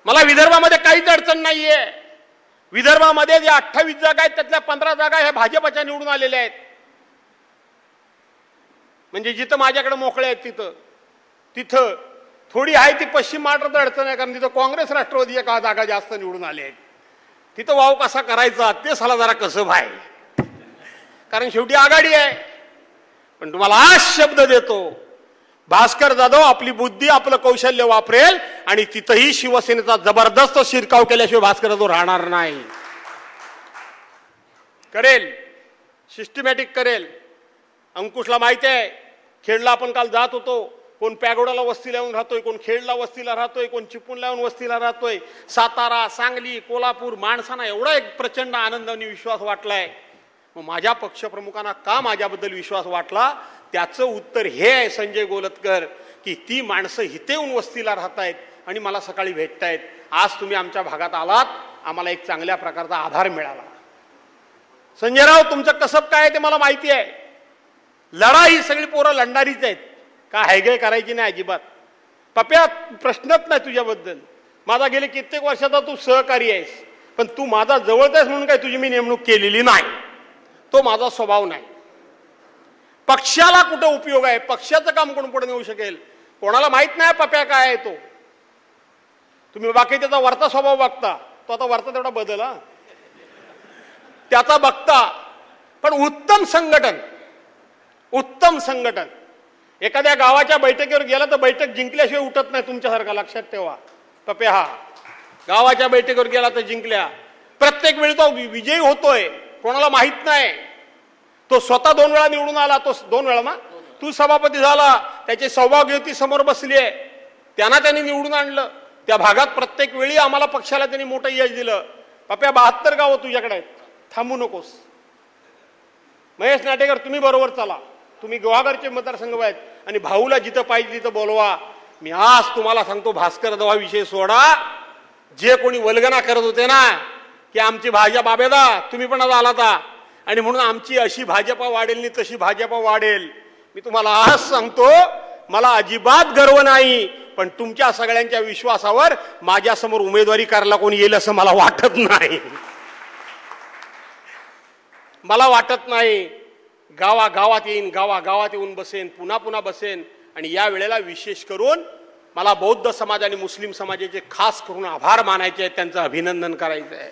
मला विदर्भामध्ये काहीच अडचण नाहीये. विदर्भामध्ये ज्या 28 जागा आहेत त्यातल्या 15 जागा ह्या भाजपच्या निवडून आलेल्या आहेत. म्हणजे जिथं माझ्याकडे मोकळे आहेत तिथं थोडी आहे ती पश्चिम महाराष्ट्रात अडचण आहे, कारण तिथं काँग्रेस राष्ट्रवादीच्या का जागा जास्त निवडून आले आहेत. तिथं वाव कसा करायचा ते साला जरा कसं भाई, कारण शेवटी आघाडी आहे. पण तुम्हाला आज शब्द देतो, भास्कर जाधव आपली बुद्धी आपलं कौशल्य वापरेल आणि तिथंही शिवसेनेचा जबरदस्त शिरकाव केल्याशिवाय भास्कर जाधव राहणार नाही. करेल, सिस्टमॅटिक करेल. अंकुशला माहिती आहे, खेडला आपण काल जात होतो, कोण पॅगोडाला वस्तीला येऊन राहतोय, कोण खेडला वस्तीला राहतोय, कोण चिपळूणला येऊन वस्तीला राहतोय. सातारा, सांगली, कोल्हापूर माणसांना एवढा एक प्रचंड आनंद आणि विश्वास वाटलाय. मग माझ्या पक्षप्रमुखांना का माझ्याबद्दल विश्वास वाटला, त्याचं उत्तर हे आहे संजय गोलतकर, की ती माणसं इथे येऊन वस्तीला राहतायत आणि मला सकाळी भेटतायत. आज तुम्ही आमच्या भागात आलात, आम्हाला एक चांगल्या प्रकारचा आधार मिळाला. संजयराव, तुमचं कसब काय आहे ते मला माहिती आहे. लढा ही सगळी पोरं लढणारीच आहेत, का हायगाय करायची नाही अजिबात. पप्या, प्रश्नच नाही तुझ्याबद्दल. माझा गेले कित्येक वर्षाचा तू सहकारी आहेस, पण तू माझा जवळचा आहेस म्हणून काय तुझी मी नेमणूक केलेली नाही. तो माझा स्वभाव नाही. पक्षाला कुठं उपयोग आहे, पक्षाचं काम कोण पुढे नेऊ शकेल कोणाला माहित नाही. पप्या काय आहे तो, तुम्ही बाकी त्याचा वरचा स्वभाव बघता, तो आता वरचा तेवढा बदल त्याचा बघता. पण उत्तम संघटन एखाद्या गावाच्या बैठकीवर गेला तर बैठक जिंकल्याशिवाय उठत नाही तुमच्यासारखा, लक्षात ठेवा. पप्या हा गावाच्या बैठकीवर गेला तर जिंकल्या, प्रत्येक वेळी तो विजयी होतोय, कोणाला माहित नाही. तो स्वतः 2 वेळा निवडून आला, तो 2 वेळा ना तू सभापती झाला, त्याची सौभाग्य युती समोर बसली आहे, त्यांना त्यांनी निवडून आणलं. त्या भागात प्रत्येक वेळी आम्हाला पक्षाला त्यांनी मोठं यश दिलं. पप्या 72 गावं तुझ्याकडे आहेत, थांबू नकोस. महेश नाटेकर, तुम्ही बरोबर चला, तुम्ही गुहागरचे मतदारसंघ आहेत आणि भाऊला जिथं पाहिजे तिथं बोलवा. मी आज तुम्हाला सांगतो, भास्कर जाधव विषय सोडा. जे कोणी वल्गना करत होते ना की आमची भाजप बाबेदा, तुम्ही पण आज आलाता आणि म्हणून आमची अशी भाजपा वाढेल नाही तशी भाजपा वाढेल, मी तुम्हाला आज सांगतो, मला अजिबात गर्व नाही. पण तुमच्या सगळ्यांच्या विश्वासावर माझ्यासमोर उमेदवारी करायला कोणी येईल असं मला वाटत नाही. मला वाटत नाही. गावागावात येऊन बसेन, पुन्हा बसेन. आणि या वेळेला विशेष करून मला बौद्ध समाज आणि मुस्लिम समाजाचे खास करून आभार मानायचे आहेत, त्यांचं अभिनंदन करायचं आहे.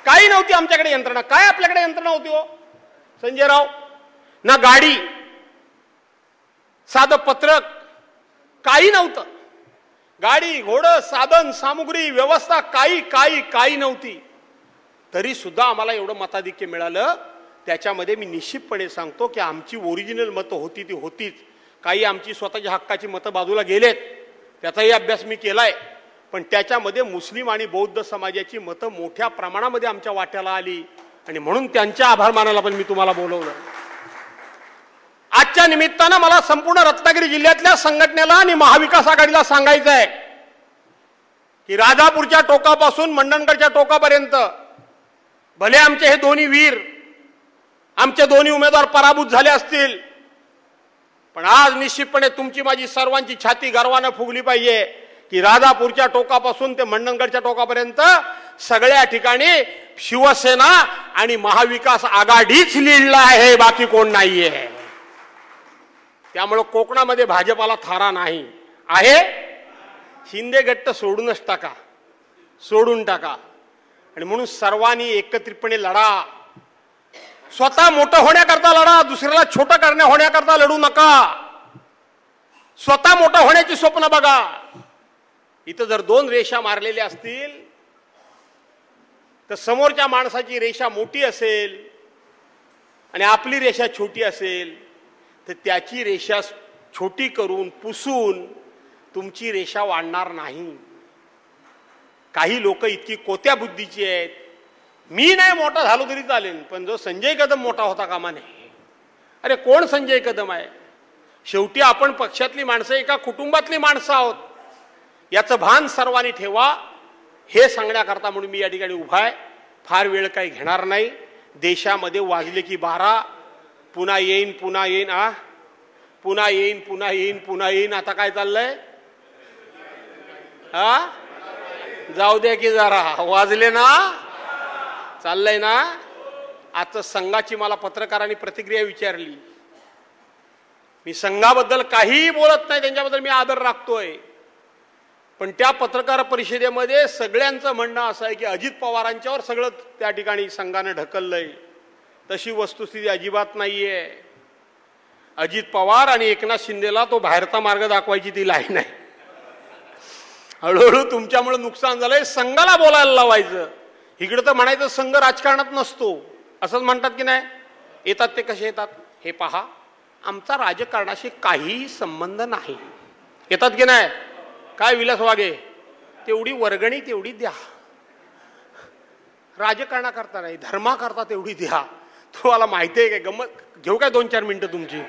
काही नव्हती आमच्याकडे यंत्रणा. काय आपल्याकडे यंत्रणा होती हो संजयराव? ना गाडी, साधं पत्रक, काही नव्हतं. गाडी, घोडं, साधन सामुग्री, व्यवस्था काही नव्हती. तरी सुद्धा आम्हाला एवढं मताधिक्य मिळालं. त्याच्यामध्ये मी निश्चितपणे सांगतो की आमची ओरिजिनल मतं होती ती होतीच. काही आमची स्वतःच्या हक्काची मतं बाजूला गेलेत, त्याचाही अभ्यास मी केलाय. पण त्याच्यामध्ये मुस्लिम आणि बौद्ध समाजाची मतं मोठ्या प्रमाणामध्ये आमच्या वाट्याला आली आणि म्हणून त्यांच्या आभार मानायला पण मी तुम्हाला बोलवलं. आजच्या निमित्तानं मला संपूर्ण रत्नागिरी जिल्ह्यातल्या संघटनेला आणि महाविकास आघाडीला सांगायचं आहे की राजापूरच्या टोकापासून मंडणगडच्या टोकापर्यंत भले आमचे हे दोन्ही वीर, आमचे दोन्ही उमेदवार पराभूत झाले असतील, पण आज निश्चितपणे तुमची माझी सर्वांची छाती गर्वानं फुगली पाहिजे की राजापूरच्या टोकापासून ते मंडणगडच्या टोकापर्यंत सगळ्या ठिकाणी शिवसेना आणि महाविकास आघाडीच लीडला आहे, बाकी कोण नाहीये. त्यामुळे कोकणामध्ये भाजपाला थारा नाही आहे. शिंदे गट सोडून टाका आणि म्हणून सर्वांनी एकत्रितपणे लढा. स्वतः मोठं होण्याकरता लढा, दुसऱ्याला छोटं होण्याकरता लढू नका. स्वतः मोठं होण्याची स्वप्न बघा. इथं जर दोन रेषा मारलेल्या असतील तर समोरच्या माणसाची रेषा मोठी असेल आणि आपली रेषा छोटी असेल तर त्याची रेषा छोटी करून पुसून तुमची रेषा वाढणार नाही. काही लोक इतकी कोत्या बुद्धीची आहेत, मी नाही मोठा झालो तरी चालेल पण जो संजय कदम मोठा होता कामा नये. अरे कोण संजय कदम आहे? शेवटी आपण पक्षातली माणसं, एका कुटुंबातली माणसं आहोत, याचं भान सर्वांनी ठेवा. हे सांगण्याकरता म्हणून मी या ठिकाणी उभा आहे. फार वेळ काही घेणार नाही. देशामध्ये वाजले की 12, पुन्हा येईन पुन्हा येईन, पुन्हा येईन पुन्हा येईन पुन्हा येईन. आता काय चाललंय? जाऊ द्या की जरा, वाजले ना, चाललंय ना. आजचं संघाची मला पत्रकारांनी प्रतिक्रिया विचारली. मी संघाबद्दल काहीही बोलत नाही, त्यांच्याबद्दल मी आदर राखतोय. पण त्या पत्रकार परिषदेमध्ये सगळ्यांचं म्हणणं असं आहे की अजित पवारांच्यावर सगळं त्या ठिकाणी संघाने ढकललंय. तशी वस्तुस्थिती अजिबात नाहीये. अजित पवार आणि एकनाथ शिंदेला तो बाहेरचा मार्ग दाखवायची ती लाईन आहे. हळूहळू तुमच्यामुळे नुकसान झालंय, संघाला बोलायला लावायचं. इकडे तर म्हणायचं संघ राजकारणात नसतो, असंच म्हणतात की नाही. येतात ते कसे येतात? हे पहा, आमचा राजकारणाशी काहीही संबंध नाही. येतात की नाही? काय विलास वागे, तेवढी वर्गणी तेवढी द्या, राजकारणाकरता नाही धर्माकरता तेवढी द्या. तुम्हाला माहिती आहे काय गमत घेऊ काय 2-4 मिनिटं तुमची?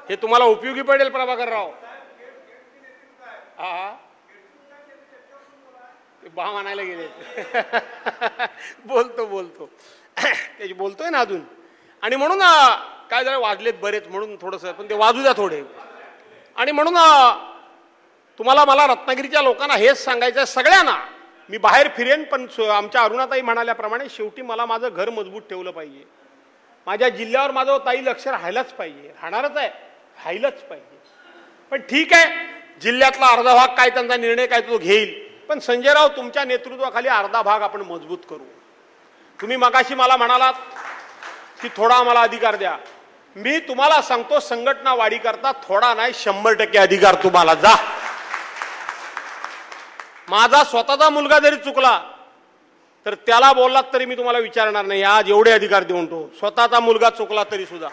हे तुम्हाला उपयोगी पडेल प्रभाकरराव. बा म्हणायला गेले. बोलतो त्याची बोलतोय ना अजून. आणि म्हणून काय झालं, वाजलेत बरेच म्हणून थोडंसं, पण ते वाजू द्या थोडे. आणि म्हणून तुम्हाला मला रत्नागिरीच्या लोकांना हेच सांगायचं, सगळ्यांना मी बाहेर फिरेन पण आमच्या अरुणाताई म्हणाल्याप्रमाणे शेवटी मला माझं घर मजबूत ठेवलं पाहिजे. माझ्या जिल्ह्यावर माझं ताई लक्ष राहायलाच पाहिजे, राहणारच आहे, राहिलंच पाहिजे. पण ठीक आहे, जिल्ह्यातला अर्धा भाग काय त्यांचा निर्णय काय तो घेईल. पण संजयराव तुमच्या नेतृत्वाखाली अर्धा भाग आपण मजबूत करू. तुम्ही मगाशी मला म्हणालात की थोडा आम्हाला अधिकार द्या. मी तुम्हाला सांगतो, संघटना वाढी करता थोडा नाही 100% अधिकार तुम्हाला. जा. माझा स्वतःचा मुलगा जरी चुकला तर त्याला बोललात तरी मी तुम्हाला विचारणार नाही, आज एवढे अधिकार देऊन तो. स्वतःचा मुलगा चुकला तरी सुद्धा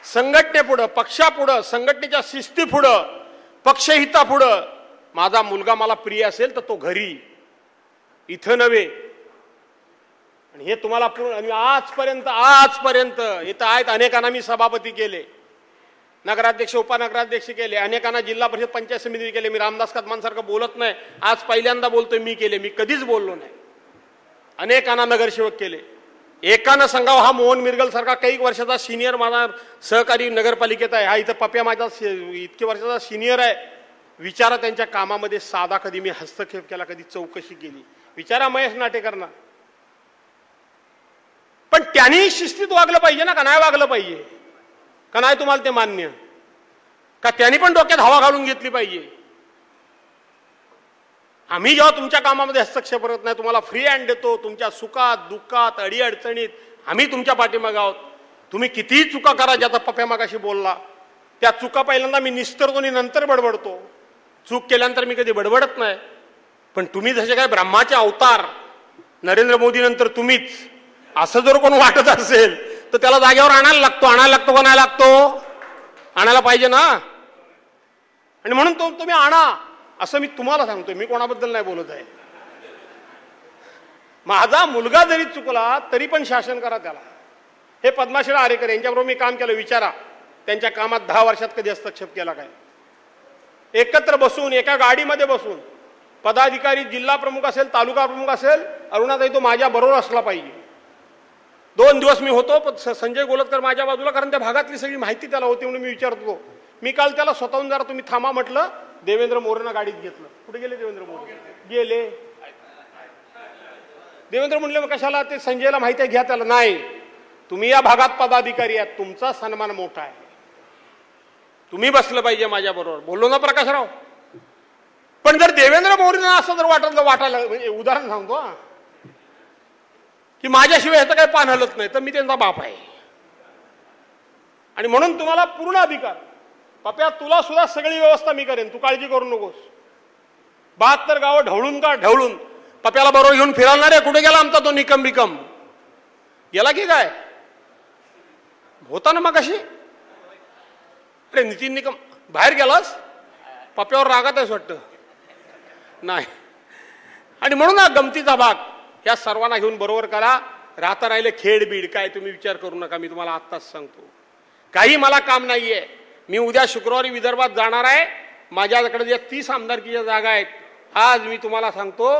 संघटनेपुढं, पक्षापुढं, संघटनेच्या शिस्तीपुढं, पक्षहितापुढं माझा मुलगा मला प्रिय असेल तर तो घरी, इथं नव्हे. आणि हे तुम्हाला आजपर्यंत इथं आहेत अनेकांना मी सभापती केले, नगराध्यक्ष उपनगराध्यक्ष केले, अनेकांना जिल्हा परिषद पंचायत समिती केले. मी रामदास कदमांसारखं बोलत नाही, आज पहिल्यांदा बोलतोय. मी केले, मी कधीच बोललो नाही. अनेकांना नगरसेवक केले. एकानं सांगावं, हा मोहन मिरगल सारखा काही वर्षाचा सिनियर माझा सहकारी नगरपालिकेत आहे, हा इथं पप्या माझा इतके वर्षाचा सिनियर आहे. विचारा त्यांच्या कामामध्ये साधा कधी मी हस्तक्षेप केला, कधी चौकशी केली? विचारा महेश नाटेकरना. पण त्यांनी शिस्तीत वागलं पाहिजे ना, का नाही वागलं पाहिजे? का नाही तुम्हाला ते मान्य? का त्यांनी पण डोक्यात हवा घालून घेतली पाहिजे? आम्ही जेव्हा तुमच्या कामामध्ये हस्तक्षेप करत नाही, तुम्हाला फ्री हँड देतो, तुमच्या सुखात दुःखात अडीअडचणीत आम्ही तुमच्या पाठीमागे आहोत. तुम्ही कितीही चुका करा, ज्याचा पप्या मागाशी बोलला, त्या चुका पहिल्यांदा मी निस्तरतो आणि नंतर बडबडतो. चूक केल्यानंतर मी कधी बडबडत नाही. पण तुम्ही जसे काय ब्रह्माचे अवतार, नरेंद्र मोदी नंतर तुम्हीच, असं जर कोण वाटत असेल तर त्याला जागेवर आणायला लागतो का नाही लागतो? आणायला पाहिजे ना. आणि म्हणून तुम्ही आणा असं मी तुम्हाला सांगतोय. मी कोणाबद्दल नाही बोलत आहे. माझा मुलगा जरी चुकला तरी पण शासन करा त्याला. हे पद्माश्री आरेकर यांच्याबरोबर मी काम केलं. विचारा त्यांच्या कामात 10 वर्षात कधी हस्तक्षेप केला काय? एकत्र बसून, एका गाडीमध्ये बसून, पदाधिकारी, जिल्हा प्रमुख असेल, तालुका प्रमुख असेल, अरुणाताई तो माझ्या बरोबर असला पाहिजे. 2 दिवस मी होतो, पण संजय गोलतकर माझ्या बाजूला, कारण त्या भागातली सगळी माहिती त्याला होती म्हणून मी विचारतो. मी काल त्याला स्वतःहून जरा तुम्ही थांबा म्हटलं. देवेंद्र मोरेंना गाडीत घेतलं. कुठे गेले देवेंद्र मोरे? गेले. देवेंद्र म्हणले मग कशाला? ते संजयला माहिती आहे, घ्या त्याला. नाही, तुम्ही या भागात पदाधिकारी आहात, तुमचा सन्मान मोठा आहे, तुम्ही बसलं पाहिजे माझ्या बरोबर. बोललो ना प्रकाशराव. पण जर देवेंद्र मोरेंना असं जर वाटायला, म्हणजे उदाहरण सांगतो की माझ्याशिवाय ह्याचं काही पान हलत नाही, तर मी त्यांचा बाप आहे. आणि म्हणून तुम्हाला पूर्ण अधिकार. पप्या, तुला सुद्धा सगळी व्यवस्था मी करेन, तू काळजी करू नकोस. 72 गावं ढवळून का ढवळून. पप्याला बरोबर घेऊन फिरायला रे. कुठे गेला आमचा तो निकम बिकम? गेला की काय? होता ना मग अशी. अरे नितीन निकम बाहेर गेलास? पप्यावर रागात आहेस वाटतं. नाही. आणि म्हणून ना गमतीचा भाग या सर्वांना घेऊन बरोबर करा. राहता राहिले खेड बीड काय तुम्ही विचार करू नका. मी तुम्हाला आत्ताच सांगतो, काही मला काम नाहीये. मी उद्या शुक्रवारी विदर्भात जाणार आहे. माझ्याकडे ज्या 30 आमदारकीच्या जागा आहेत, आज मी तुम्हाला सांगतो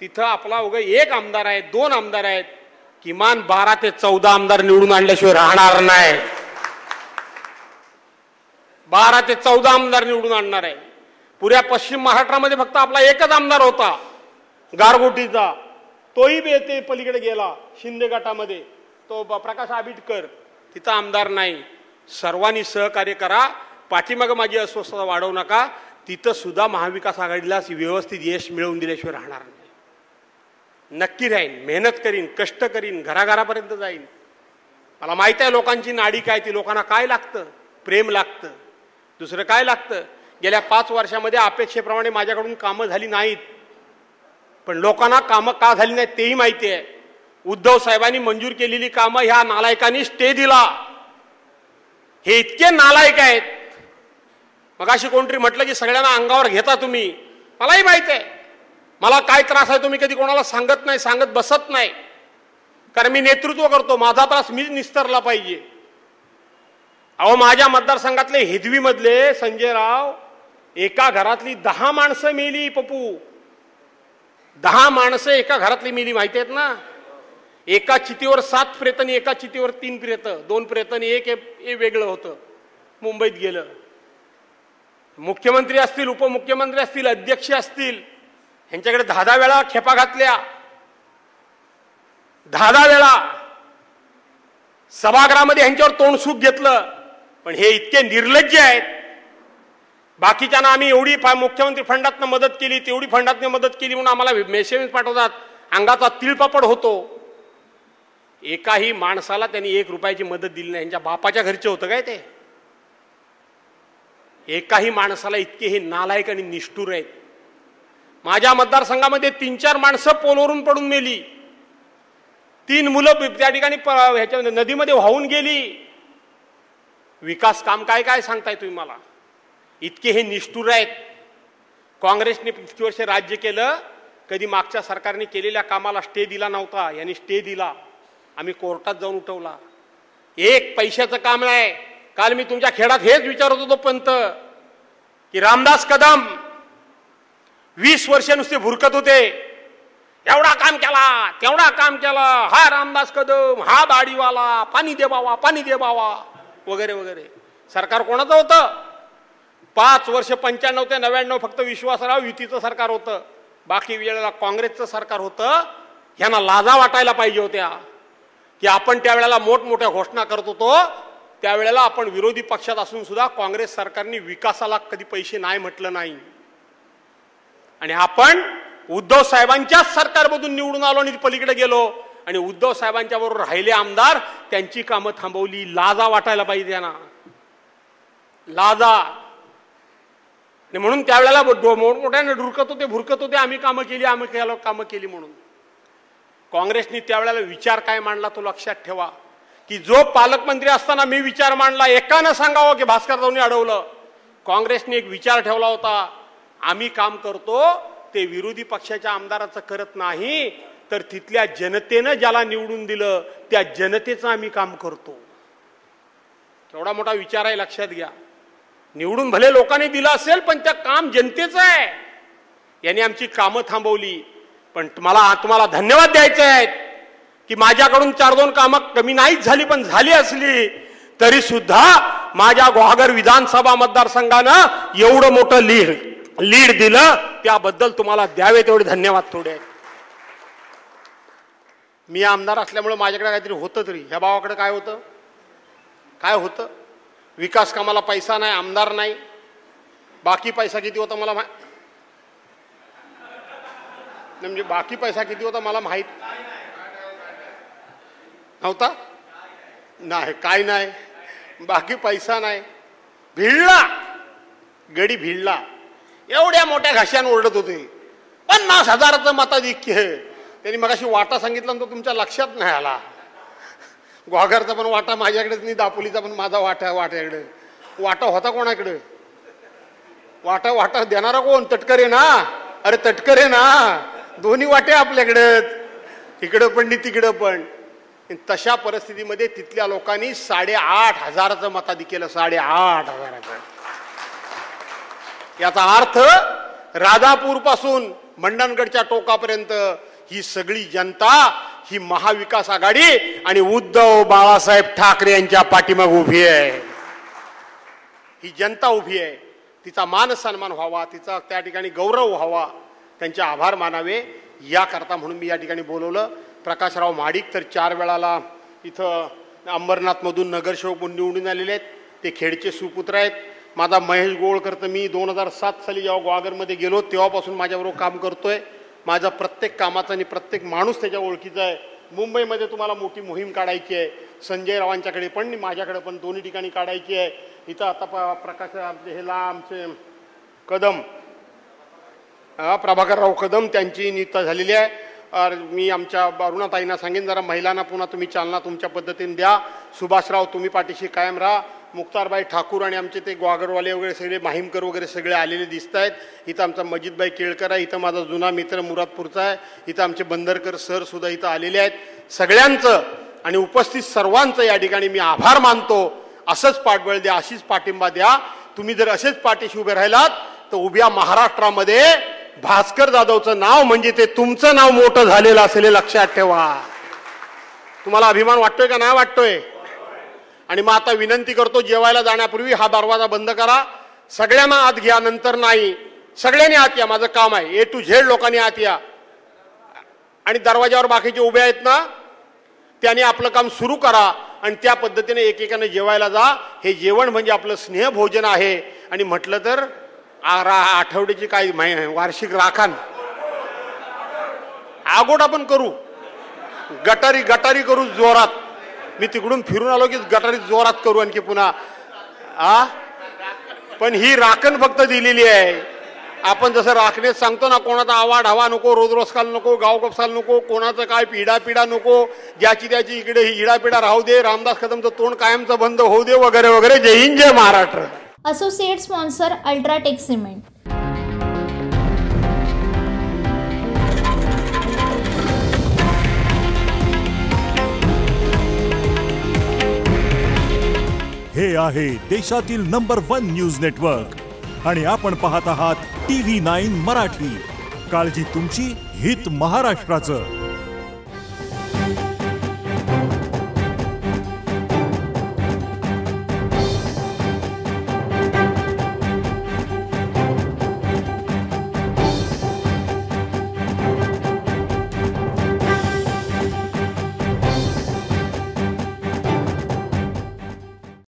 तिथं आपला उगा एक आमदार आहे, 2 आमदार आहेत, किमान 12 ते 14 आमदार निवडून आणल्याशिवाय राहणार नाही. 12 ते 14 आमदार निवडून आणणार आहे. पुऱ्या पश्चिम महाराष्ट्रामध्ये फक्त आपला एकच आमदार होता गारगोटीचा, तोही ते पलीकडे गेला शिंदे गटामध्ये, तो प्रकाश आबिटकर. तिथं आमदार नाही. सर्वांनी सहकार्य करा. पाठीमागं माझी अस्वस्थता वाढवू नका. तिथं सुद्धा महाविकास आघाडीला व्यवस्थित यश मिळवून दिल्याशिवाय राहणार नाही. नक्की राहीन, मेहनत करीन, कष्ट करीन, घराघरापर्यंत जाईन. मला माहित आहे लोकांची नाडी काय, ती लोकांना काय लागतं? प्रेम लागतं, दुसरं काय लागतं? गेल्या 5 वर्षामध्ये अपेक्षेप्रमाणे माझ्याकडून कामं झाली नाहीत, पण लोकांना कामं का झाली नाहीत तेही माहिती आहे. उद्धव साहेबांनी मंजूर केलेली कामं ह्या नालायकांनी स्टे दिला. हे इतके नालायक आहेत. मगाशी कोणतरी म्हटलं की सगळ्यांना अंगावर घेता तुम्ही. मलाही माहित आहे मला काय त्रास आहे. तुम्ही कधी कोणाला सांगत नाही, सांगत बसत नाही, कारण मी नेतृत्व करतो. माझा त्रास मीच निस्तरला पाहिजे. अहो, माझ्या मतदारसंघातले हिदवी मधले संजय राव, एका घरातली 10 माणसं मेली. पप्पू, 10 माणसं एका घरातली मेली, माहिती आहेत ना? एका चितीवर 7 प्रेत आणि एका चितीवर 3 प्रेत, 2 प्रेत आणि एक वेगळं होतं. मुंबईत गेलं. मुख्यमंत्री असतील, उपमुख्यमंत्री असतील, अध्यक्ष असतील, ह्यांच्याकडे 10 वेळा खेपा घातल्या. 10 वेळा सभागृहामध्ये ह्यांच्यावर तोंडसूक घेतलं. पण हे इतके निर्लज्ज आहेत. बाकीच्यांना आम्ही एवढी मुख्यमंत्री फंडातनं मदत केली, तेवढी फंडातनं मदत केली म्हणून आम्हाला मेसेज पाठवतात, अंगाचा तिळपापड होतो. एकाही माणसाला त्यांनी 1 रुपयाची मदत दिली नाही. यांच्या बापाच्या घरचे होतं काय ते? एकाही माणसाला इतके हे नालायक आणि निष्ठुर आहेत. माझ्या मतदारसंघामध्ये 3-4 माणसं पोलवरून पडून मेली. 3 मुलं त्या ठिकाणी ह्याच्या नदीमध्ये वाहून गेली. विकास काम काय काय सांगताय तुम्ही मला? इतके हे निष्ठुर आहेत. काँग्रेसने 50 वर्ष राज्य केलं, कधी मागच्या सरकारने केलेल्या कामाला स्टे दिला नव्हता. यांनी स्टे दिला. आम्ही कोर्टात जाऊन उठवला. 1 पैशाचं काम नाही. काल मी तुमच्या खेळात हेच विचारत होतो पंत, की रामदास कदम 20 वर्ष नुसते भुरकत होते, एवढा काम केला, तेवढा काम केला, हा रामदास कदम, हा दाढीवाला, पाणी दे बावा, पाणी दे बावा, वगैरे वगैरे. सरकार कोणाचं होतं? 5 वर्ष 95 ते 99 फक्त विश्वासराव युतीचं सरकार होतं. बाकी वेळेला काँग्रेसचं सरकार होतं. ह्यांना लाजा वाटायला पाहिजे होत्या की आपण त्यावेळेला मोठमोठ्या घोषणा करत होतो. त्यावेळेला आपण विरोधी पक्षात असून सुद्धा काँग्रेस सरकारने विकासाला कधी पैसे नाही म्हटलं नाही. आणि आपण उद्धव साहेबांच्याच सरकारमधून निवडून आलो आणि पलीकडे गेलो आणि उद्धव साहेबांच्या बरोबर राहिले आमदार, त्यांची कामं थांबवली. लाजा वाटायला पाहिजे त्यांना, लाजा. आणि म्हणून त्यावेळेला मोठमोठ्याने भुरकत होते आम्ही कामं केली, आम्ही कामं केली म्हणून. काँग्रेसने त्यावेळेला विचार काय मांडला तो लक्षात ठेवा, की जो पालकमंत्री असताना मी विचार मांडला, एकानं सांगावं की भास्कररावनी अडवलं. काँग्रेसने एक विचार ठेवला होता, आम्ही काम करतो ते विरोधी पक्षाच्या आमदाराचं करत नाही, तर तिथल्या जनतेनं ज्याला निवडून दिलं त्या जनतेचं आम्ही काम करतो. केवढा मोठा विचार आहे, लक्षात घ्या. निवडून भले लोकांनी दिलं असेल, पण त्या काम जनतेचं आहे. यांनी आमची कामं थांबवली. पण तुम्हाला धन्यवाद द्यायचे आहेत की माझ्याकडून 4-2 कामं कमी नाहीच झाली, पण झाली असली तरी सुद्धा माझ्या गुहागर विधानसभा मतदारसंघानं एवढं मोठं लीड दिलं, त्याबद्दल तुम्हाला द्यावे तेवढे धन्यवाद थोडे आहेत. मी आमदार असल्यामुळे माझ्याकडे काहीतरी होतं, तरी ह्या भावाकडे काय होतं? काय होतं? विकास कामाला पैसा नाही, आमदार नाही. बाकी पैसा किती होता मला म्हणजे बाकी पैसा किती होता मला माहित. नव्हता? नाही, काय नाही, बाकी पैसा नाही. भिडला, गडी भिडला. एवढ्या मोठ्या घाशान ओरडत होते. 50,000चं मताधिक्य. त्यांनी मगाशी वाटा सांगितला तो तुमच्या लक्षात नाही आला. ग्वाघरचा पण वाटा माझ्याकडेच नाही, दापोलीचा पण माझा वाट्याकडे. वाटा होता कोणाकडे? वाटा देणारा कोण? तटकरे ना. अरे तटकरे ना, दोन्ही वाटे आपल्याकडेच, इकडं पण नाही तिकडं पण. तशा परिस्थितीमध्ये तिथल्या लोकांनी 8,500चं मताधिक्य केलं. 8,500. याचा अर्थ राजापूर पासून मंडणगडच्या टोकापर्यंत ही सगळी जनता ही महाविकास आघाडी आणि उद्धव बाळासाहेब ठाकरे यांच्या पाठीमागे उभी आहे. ही जनता उभी आहे. तिचा मान सन्मान व्हावा, तिचा त्या ठिकाणी गौरव व्हावा, त्यांचे आभार मानावे याकरता म्हणून मी या ठिकाणी बोलवलं. प्रकाशराव महाडिक तर 4 वेळाला इथं अंबरनाथमधून नगरसेवक म्हणून निवडून आलेले आहेत. ते खेडचे सुपुत्र आहेत. माझा महेश गोळकर तर मी 2007 साली जेव्हा ग्वागरमध्ये गेलो तेव्हापासून माझ्याबरोबर काम करतोय. माझा प्रत्येक कामाचा आणि प्रत्येक माणूस त्याच्या ओळखीचा आहे. मुंबईमध्ये तुम्हाला मोठी मोहीम काढायची आहे. संजय रावांच्याकडे पण माझ्याकडे पण दोन्ही ठिकाणी काढायची आहे. इथं आता प्रकाश हेला आमचे कदम प्रभाकरराव कदम त्यांची नियुक्ती झालेली आहे. मी आमच्या अरुणाताईंना सांगेन जरा महिलांना पुन्हा तुम्ही चालना तुमच्या पद्धतीने द्या. सुभाषराव तुम्ही पाठीशी कायम राहा. मुक्तारबाई ठाकूर आणि आमचे ते ग्वागरवाले वगैरे सगळे माहीमकर वगैरे सगळे आलेले दिसत आहेत. इथं आमचा मजिदबाई केळकर आहे. इथं माझा जुना मित्र मुरादपूरचा आहे. इथं आमचे बंदरकर सर सुद्धा इथं आलेले आहेत. सगळ्यांचं आणि उपस्थित सर्वांचं या ठिकाणी मी आभार मानतो. असंच पाठबळ द्या, अशीच पाठिंबा द्या. तुम्ही जर असेच पाठीशी उभे राहिलात तर उभ्या महाराष्ट्रामध्ये भास्कर जाधवचं नाव म्हणजे ते तुमचं नाव मोठं झालेलं असेल लक्षात ठेवा. तुम्हाला अभिमान वाटतोय का नाही वाटतोय? आणि मग आता विनंती करतो, जेवायला जाण्यापूर्वी हा दरवाजा बंद करा. सगळ्यांना आत घ्या, नंतर नाही. सगळ्यांनी आत या, माझं काम आहे. A to Z लोकांनी आत या. आणि दरवाजावर बाकीचे उभे आहेत ना, त्याने आपलं काम सुरू करा आणि त्या पद्धतीने एकेकाने जेवायला जा. हे जेवण म्हणजे आपलं स्नेहभोजन आहे. आणि म्हटलं तर आठवड्याची काय वार्षिक राखण आगोट आपण करू, गटारी करू जोरात. मी तिकडून फिरून आलो की गटारी जोरात करू आणखी पुन्हा. पण ही राखण फक्त दिलेली आहे. आपण जसं राखणेच सांगतो ना, कोणाचा आवाड हवा नको, रोज नको, गाव कपसाल नको, कोणाचं काय पिढा नको, ज्याची त्याची इकडे हिडापिडा राहू दे, रामदास कदमचं तोंड कायमचं बंद होऊ दे वगैरे वगैरे. जय हिंद, जय Maharashtra. Associate sponsor UltraTech cement. हे आहे देशातील नंबर 1 न्यूज नेटवर्क आणि आपण पाहत आहात TV9 मराठी. काळजी तुमची, हित महाराष्ट्राचं.